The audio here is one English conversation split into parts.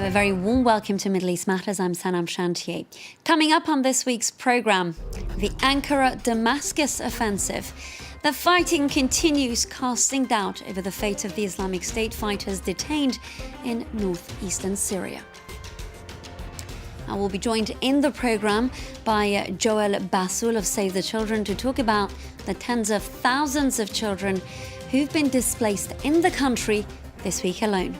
A very warm welcome to Middle East Matters. I'm Sanam Shantier. Coming up on this week's programme, the Ankara-Damascus offensive. The fighting continues, casting doubt over the fate of the Islamic State fighters detained in northeastern Syria. I will be joined in the programme by Joëlle Bassoul of Save the Children to talk about the tens of thousands of children who've been displaced in the country this week alone.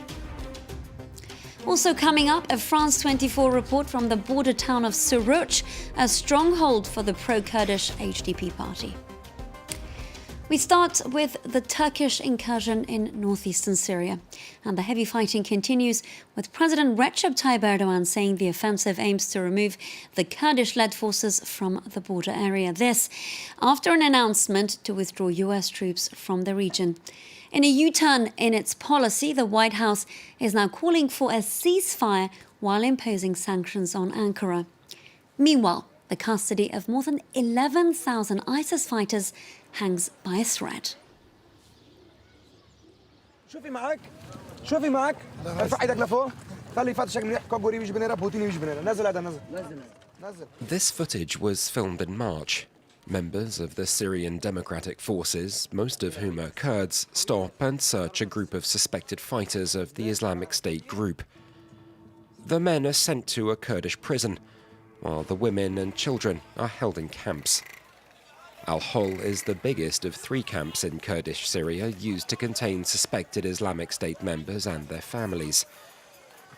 Also coming up, a France 24 report from the border town of Suruç, a stronghold for the pro-Kurdish HDP party. We start with the Turkish incursion in northeastern Syria. And the heavy fighting continues, with President Recep Tayyip Erdogan saying the offensive aims to remove the Kurdish-led forces from the border area. This after an announcement to withdraw US troops from the region. In a U-turn in its policy, the White House is now calling for a ceasefire while imposing sanctions on Ankara. Meanwhile, the custody of more than 11,000 ISIS fighters hangs by a thread. This footage was filmed in March. Members of the Syrian Democratic Forces, most of whom are Kurds, stop and search a group of suspected fighters of the Islamic State group. The men are sent to a Kurdish prison, while the women and children are held in camps. Al-Hol is the biggest of 3 camps in Kurdish Syria used to contain suspected Islamic State members and their families.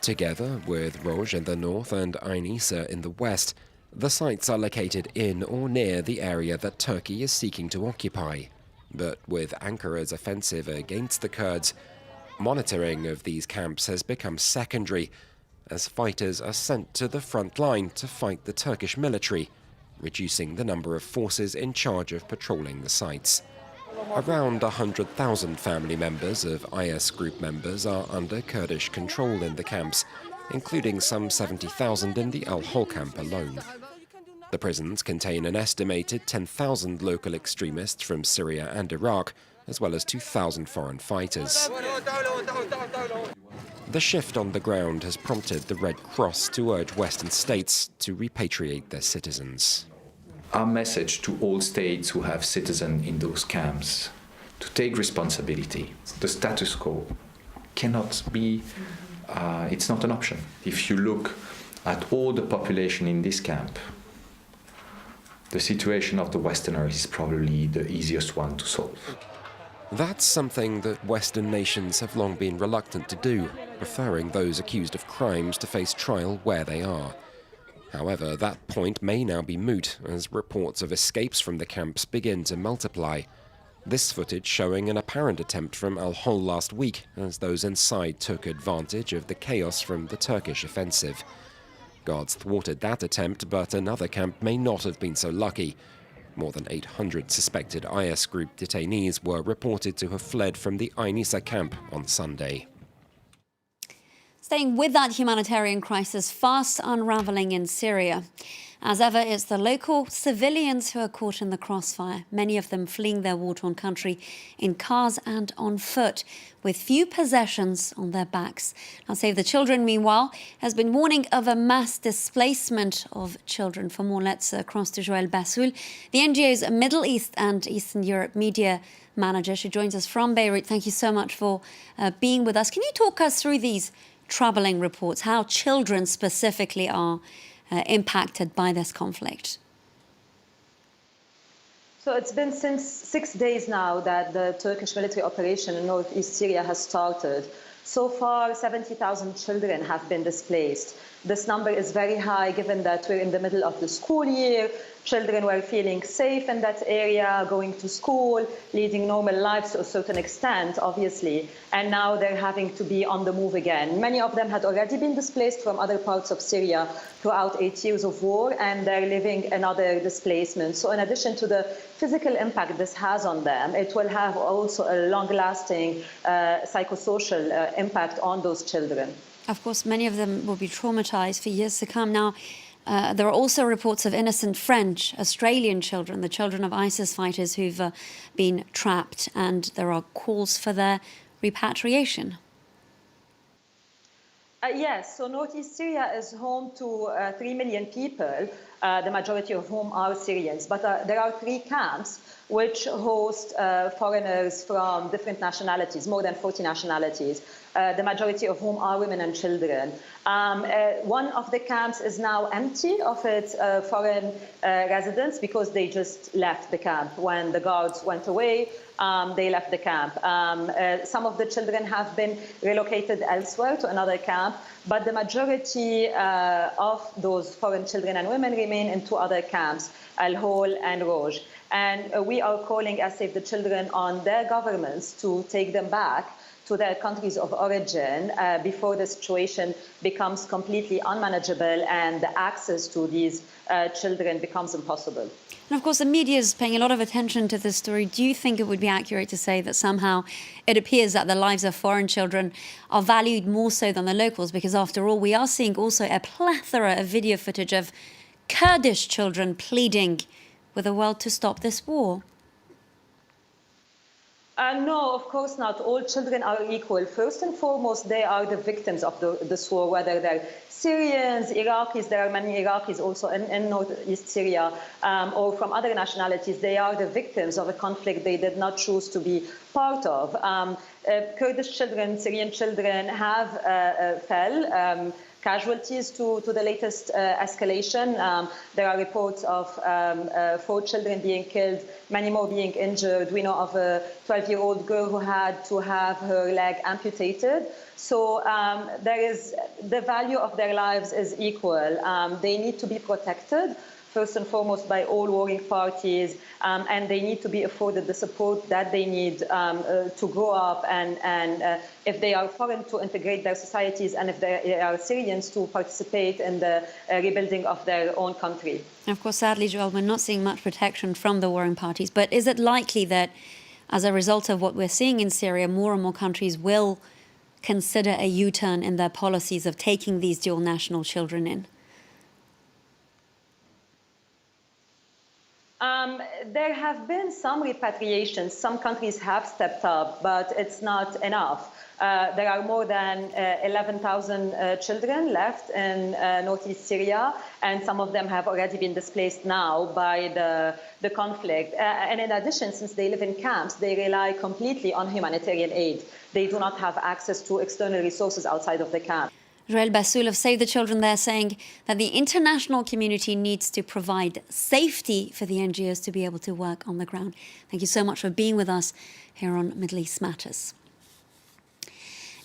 Together with Roj in the north and Ain Issa in the west, the sites are located in or near the area that Turkey is seeking to occupy. But with Ankara's offensive against the Kurds, monitoring of these camps has become secondary, as fighters are sent to the front line to fight the Turkish military, reducing the number of forces in charge of patrolling the sites. Around 100,000 family members of IS group members are under Kurdish control in the camps, including some 70,000 in the Al-Hol camp alone. The prisons contain an estimated 10,000 local extremists from Syria and Iraq, as well as 2,000 foreign fighters. The shift on the ground has prompted the Red Cross to urge Western states to repatriate their citizens. Our message to all states who have citizens in those camps to take responsibility. The status quo cannot be, it's not an option. If you look at all the population in this camp, the situation of the Westerners is probably the easiest one to solve. That's something that Western nations have long been reluctant to do, preferring those accused of crimes to face trial where they are. However, that point may now be moot as reports of escapes from the camps begin to multiply. This footage showing an apparent attempt from Al-Hol last week as those inside took advantage of the chaos from the Turkish offensive. Guards thwarted that attempt, but another camp may not have been so lucky. More than 800 suspected IS group detainees were reported to have fled from the Ain Issa camp on Sunday. Staying with that humanitarian crisis fast unravelling in Syria. As ever, it's the local civilians who are caught in the crossfire, many of them fleeing their war-torn country in cars and on foot, with few possessions on their backs. Now, Save the Children, meanwhile, has been warning of a mass displacement of children. For more, let's cross to Joëlle Bassoul, the NGO's Middle East and Eastern Europe media manager. She joins us from Beirut. Thank you so much for being with us. Can you talk us through these troubling reports, how children specifically are impacted by this conflict? So it's been since 6 days now that the Turkish military operation in northeast Syria has started. So far, 70,000 children have been displaced. This number is very high given that we're in the middle of the school year. Children were feeling safe in that area, going to school, leading normal lives to a certain extent, obviously. And now they're having to be on the move again. Many of them had already been displaced from other parts of Syria throughout 8 years of war, and they're living another displacement. So in addition to the physical impact this has on them, it will have also a long-lasting psychosocial impact on those children. Of course, many of them will be traumatized for years to come. Now, there are also reports of innocent French, Australian children, the children of ISIS fighters who've been trapped, and there are calls for their repatriation. Yes, so northeast Syria is home to 3 million people, the majority of whom are Syrians. But there are 3 camps which host foreigners from different nationalities, more than 40 nationalities, the majority of whom are women and children. One of the camps is now empty of its foreign residents because they just left the camp. When the guards went away, they left the camp. Some of the children have been relocated elsewhere to another camp, but the majority of those foreign children and women remain in 2 other camps, Al-Hol and Roj. And we are calling as Save the Children on their governments to take them back to their countries of origin before the situation becomes completely unmanageable and the access to these children becomes impossible. And of course, the media is paying a lot of attention to this story. Do you think it would be accurate to say that somehow it appears that the lives of foreign children are valued more so than the locals? Because after all, we are seeing also a plethora of video footage of Kurdish children pleading with the world to stop this war. No, of course not. All children are equal. First and foremost, they are the victims of this war, whether they're Syrians, Iraqis, there are many Iraqis also in northeast Syria, or from other nationalities. They are the victims of a conflict they did not choose to be part of. Kurdish children, Syrian children have fell casualties to the latest escalation. There are reports of 4 children being killed, many more being injured. We know of a 12-year-old girl who had to have her leg amputated. So the value of their lives is equal. They need to be protected, first and foremost, by all warring parties, and they need to be afforded the support that they need to grow up and if they are foreign, to integrate their societies, and if they are Syrians, to participate in the rebuilding of their own country. And of course, sadly, Joëlle, we're not seeing much protection from the warring parties. But is it likely that, as a result of what we're seeing in Syria, more and more countries will consider a U-turn in their policies of taking these dual national children in? There have been some repatriations. Some countries have stepped up, but it's not enough. There are more than 11,000 children left in northeast Syria, and some of them have already been displaced now by the conflict. And in addition, since they live in camps, they rely completely on humanitarian aid. They do not have access to external resources outside of the camp. Joëlle Bassoul of Save the Children there saying that the international community needs to provide safety for the NGOs to be able to work on the ground. Thank you so much for being with us here on Middle East Matters.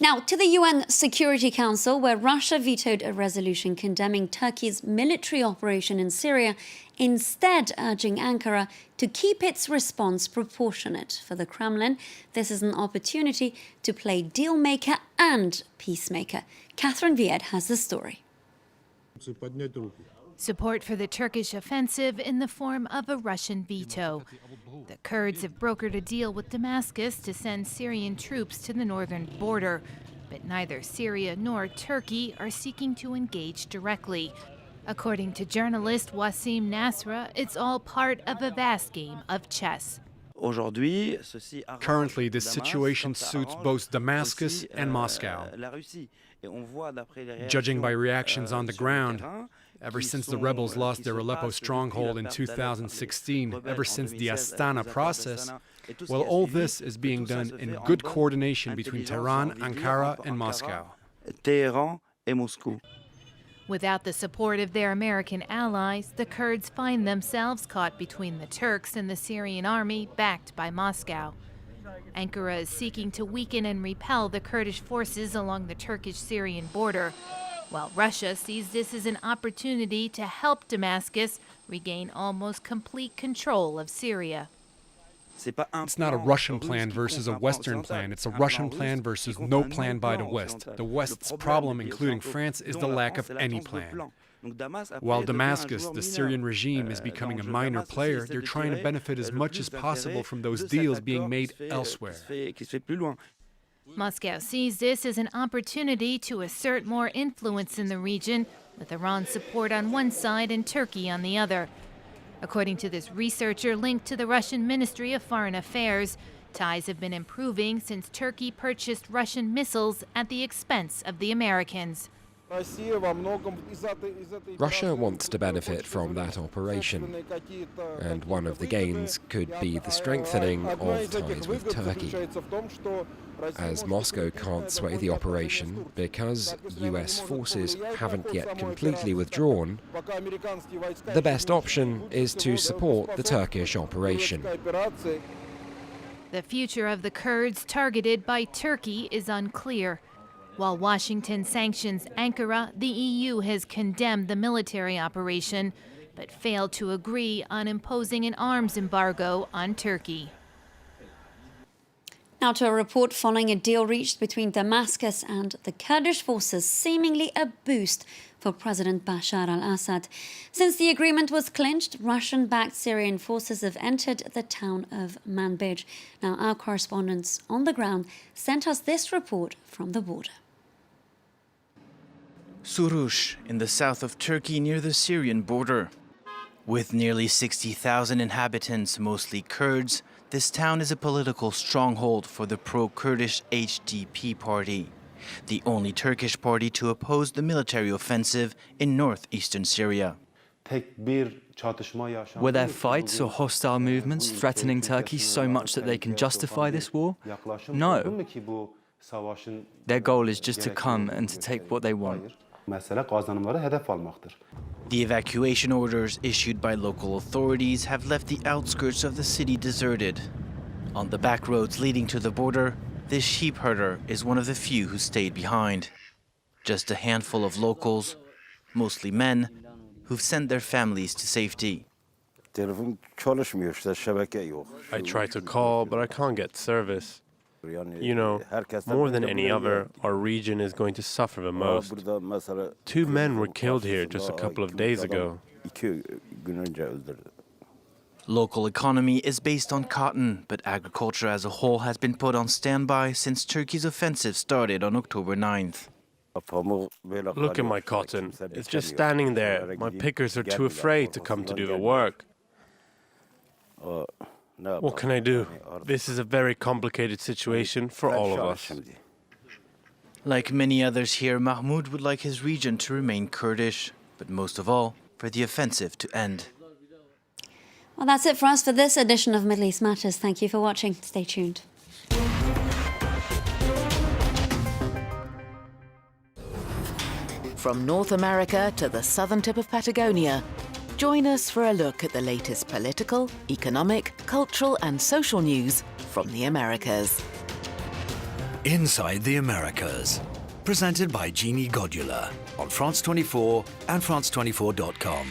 Now, to the UN Security Council, where Russia vetoed a resolution condemning Turkey's military operation in Syria, instead urging Ankara to keep its response proportionate. For the Kremlin, this is an opportunity to play deal-maker and peacemaker. Catherine Vied has the story. Support for the Turkish offensive in the form of a Russian veto. The Kurds have brokered a deal with Damascus to send Syrian troops to the northern border, but neither Syria nor Turkey are seeking to engage directly. According to journalist Wasim Nasra, it's all part of a vast game of chess. Currently, this situation suits both Damascus and Moscow. Judging by reactions on the ground, ever since the rebels lost their Aleppo stronghold in 2016, ever since the Astana process, well, all this is being done in good coordination between Tehran, Ankara, and Moscow. Without the support of their American allies, the Kurds find themselves caught between the Turks and the Syrian army backed by Moscow. Ankara is seeking to weaken and repel the Kurdish forces along the Turkish-Syrian border, while Russia sees this as an opportunity to help Damascus regain almost complete control of Syria. It's not a Russian plan versus a Western plan. It's a Russian plan versus no plan by the West. The West's problem, including France, is the lack of any plan. While Damascus, the Syrian regime, is becoming a minor player, they're trying to benefit as much as possible from those deals being made elsewhere. Moscow sees this as an opportunity to assert more influence in the region, with Iran's support on one side and Turkey on the other. According to this researcher linked to the Russian Ministry of Foreign Affairs, Ties have been improving since Turkey purchased Russian missiles at the expense of the Americans. Russia wants to benefit from that operation, and one of the gains could be the strengthening of ties with Turkey. As Moscow can't sway the operation because US forces haven't yet completely withdrawn, the best option is to support the Turkish operation. The future of the Kurds targeted by Turkey is unclear. While Washington sanctions Ankara, the EU has condemned the military operation, but failed to agree on imposing an arms embargo on Turkey. Now to a report following a deal reached between Damascus and the Kurdish forces, seemingly a boost for President Bashar al-Assad. Since the agreement was clinched, Russian-backed Syrian forces have entered the town of Manbij. Now our correspondents on the ground sent us this report from the border. Surush, in the south of Turkey near the Syrian border. With nearly 60,000 inhabitants, mostly Kurds, this town is a political stronghold for the pro-Kurdish HDP party, the only Turkish party to oppose the military offensive in northeastern Syria. Were there fights or hostile movements threatening Turkey so much that they can justify this war? No. Their goal is just to come and to take what they want. The evacuation orders issued by local authorities have left the outskirts of the city deserted. On the back roads leading to the border, this sheep herder is one of the few who stayed behind. Just a handful of locals, mostly men, who've sent their families to safety. I try to call, but I can't get service. You know, more than any other, our region is going to suffer the most. 2 men were killed here just a couple of days ago. Local economy is based on cotton, but agriculture as a whole has been put on standby since Turkey's offensive started on October 9th. Look at my cotton. It's just standing there. My pickers are too afraid to come to do the work. What can I do? This is a very complicated situation for all of us. Like many others here, Mahmoud would like his region to remain Kurdish, but most of all, for the offensive to end. Well, that's it for us for this edition of Middle East Matters. Thank you for watching. Stay tuned. From North America to the southern tip of Patagonia, join us for a look at the latest political, economic, cultural and social news from the Americas. Inside the Americas, presented by Jeannie Godula on France 24 and France24.com.